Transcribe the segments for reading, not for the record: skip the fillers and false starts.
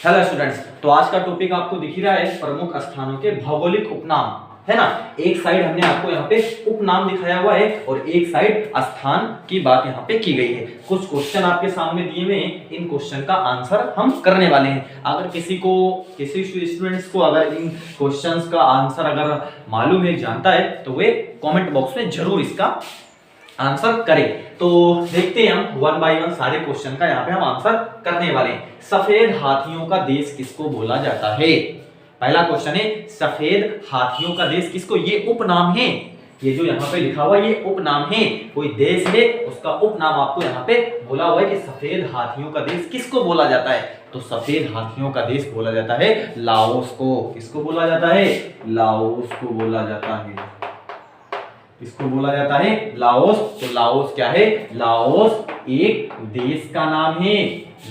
Hello students, तो आज का टॉपिक आपको दिख ही रहा है प्रमुख स्थानों के भौगोलिक उपनाम, है ना। एक साइड हमने आपको यहाँ पे उपनाम दिखाया हुआ है और एक साइड स्थान की बात यहाँ पे की गई है। कुछ क्वेश्चन आपके सामने दिए हुए हैं, इन क्वेश्चन का आंसर हम करने वाले हैं। अगर किसी स्टूडेंट्स को अगर इन क्वेश्चंस का आंसर अगर मालूम है, जानता है, तो वे कमेंट बॉक्स में जरूर इसका आंसर करें। तो देखते हैं हम वन बाय वन सारे क्वेश्चन का यहाँ पे हम आंसर करने वाले हैं। सफेद हाथियों का देश किसको बोला जाता है? पहला क्वेश्चन है, सफेद हाथियों का देश किसको? ये उपनाम है, ये जो यहाँ पे लिखा हुआ ये उपनाम है। कोई देश है, उसका उपनाम आपको यहाँ पे बोला हुआ है कि सफेद हाथियों का देश किसको बोला जाता है। तो सफेद हाथियों का देश बोला जाता है लाओस को। किसको बोला जाता है? लाओस को बोला जाता है। इसको बोला जाता है लाओस। तो लाओस क्या है? लाओस एक देश का नाम है।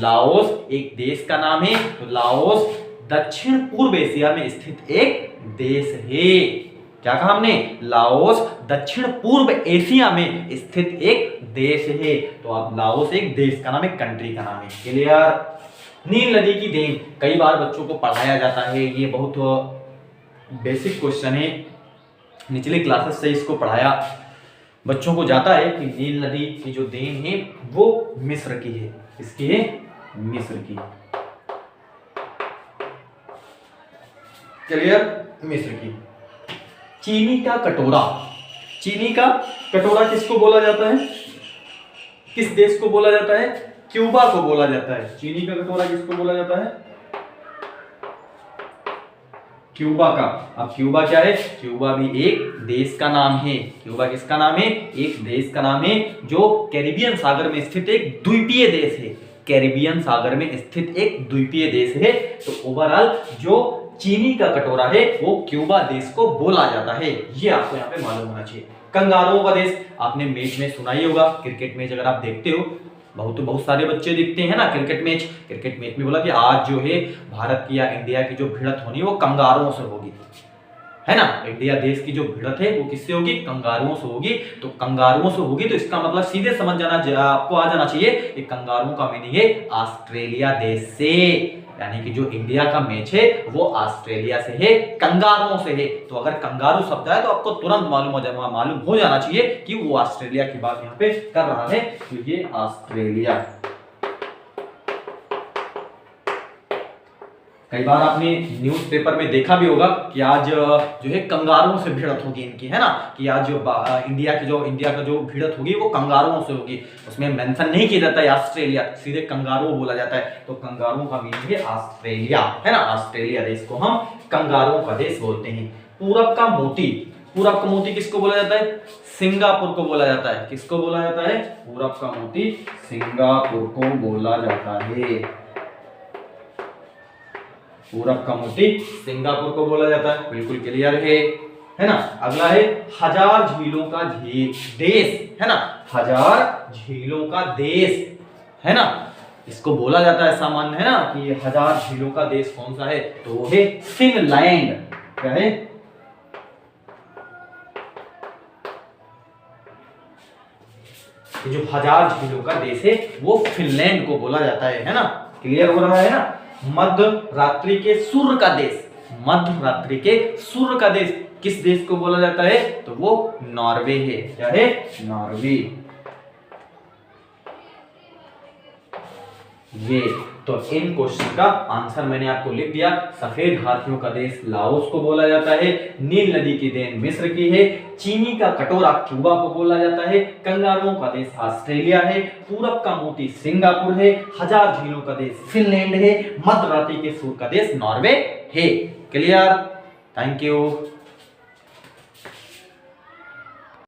लाओस एक देश का नाम है। तो लाओस दक्षिण पूर्व एशिया में स्थित एक देश है। क्या कहा हमने? लाओस दक्षिण पूर्व एशिया में स्थित एक देश है। तो आप लाओस एक देश का नाम है, कंट्री का नाम है। क्लियर? नील नदी की देन कई बार बच्चों को पढ़ाया जाता है, ये बहुत बेसिक क्वेश्चन है। निचले क्लासेस से इसको पढ़ाया बच्चों को जाता है कि नील नदी की जो देन है वो मिस्र की है। इसकी है मिस्र की। क्लियर? मिस्र की। चीनी का कटोरा, चीनी का कटोरा किसको बोला जाता है? किस देश को बोला जाता है? क्यूबा को बोला जाता है। चीनी का कटोरा किसको बोला जाता है? क्यूबा का। अब क्यूबा क्या है? क्यूबा भी एक देश का नाम है। क्यूबा किसका नाम है? एक देश का नाम है जो कैरिबियन सागर में स्थित एक द्वीपीय देश है। कैरिबियन सागर में स्थित एक द्वीपीय देश है। तो ओवरऑल जो चीनी का कटोरा है वो क्यूबा देश को बोला जाता है। ये आपको यहाँ पे मालूम होना चाहिए। कंगारुओं का देश आपने मैच में सुना ही होगा। क्रिकेट मैच अगर आप देखते हो, बहुत सारे बच्चे दिखते हैं ना क्रिकेट मैच में बोला कि आज जो है भारत की या इंडिया की जो भिड़ंत होनी है वो कंगारुओं से होगी, है ना। इंडिया देश की जो भिड़ंत है वो किससे होगी? कंगारुओं से होगी। तो कंगारुओं से होगी तो इसका मतलब सीधे समझ जाना, आपको आ जाना चाहिए कि कंगारुओं का मीनिंग है ऑस्ट्रेलिया देश से। यानी कि जो इंडिया का मैच है वो ऑस्ट्रेलिया से है, कंगारुओं से है। तो अगर कंगारू शब्द है तो आपको तुरंत मालूम हो जाना चाहिए कि वो ऑस्ट्रेलिया की बात यहाँ पे कर रहा है। तो ये ऑस्ट्रेलिया। कई बार आपने न्यूज़पेपर में देखा भी होगा कि आज जो है कंगारुओं से भिड़ंत होगी इनकी, है ना। कि आज जो इंडिया का जो भिड़ंत होगी वो कंगारुओं से होगी। उसमें मेंशन नहीं किया जाता है ऑस्ट्रेलिया, सीधे कंगारू बोला जाता है। तो कंगारुओं का मीनिंग है ऑस्ट्रेलिया, है ना। ऑस्ट्रेलिया देश को हम कंगारुओं का देश बोलते हैं। पूरब का मोती किसको बोला जाता है? सिंगापुर को बोला जाता है। किसको बोला जाता है? पूरब का मोती सिंगापुर को बोला जाता है। पूरब का मोती सिंगापुर को बोला जाता है। बिल्कुल क्लियर है ना। अगला है हजार झीलों का देश, है ना। हजार झीलों का देश, है ना। इसको बोला जाता है सामान्य, है ना, कि हजार झीलों का देश कौन सा है? तो वो है फिनलैंड। क्या है? जो हजार झीलों का देश है वो फिनलैंड को बोला जाता है ना। क्लियर हो रहा है ना। मध्य रात्रि के सूर्य का देश, मध्य रात्रि के सूर्य का देश किस देश को बोला जाता है? तो वो नॉर्वे है। क्या है? नॉर्वे। ये तो इन क्वेश्चन का आंसर मैंने आपको लिख दिया। सफेद हाथियों का देश लाओस को बोला जाता है। नील नदी की देन मिस्र की है। चीनी का कटोरा क्यूबा को बोला जाता है। कंगारुओं का देश ऑस्ट्रेलिया है। पूरब का मोती सिंगापुर है। हजार झीलों का देश फिनलैंड है। मध्य रात्रि के सूर्य का देश नॉर्वे है। क्लियर? Thank you.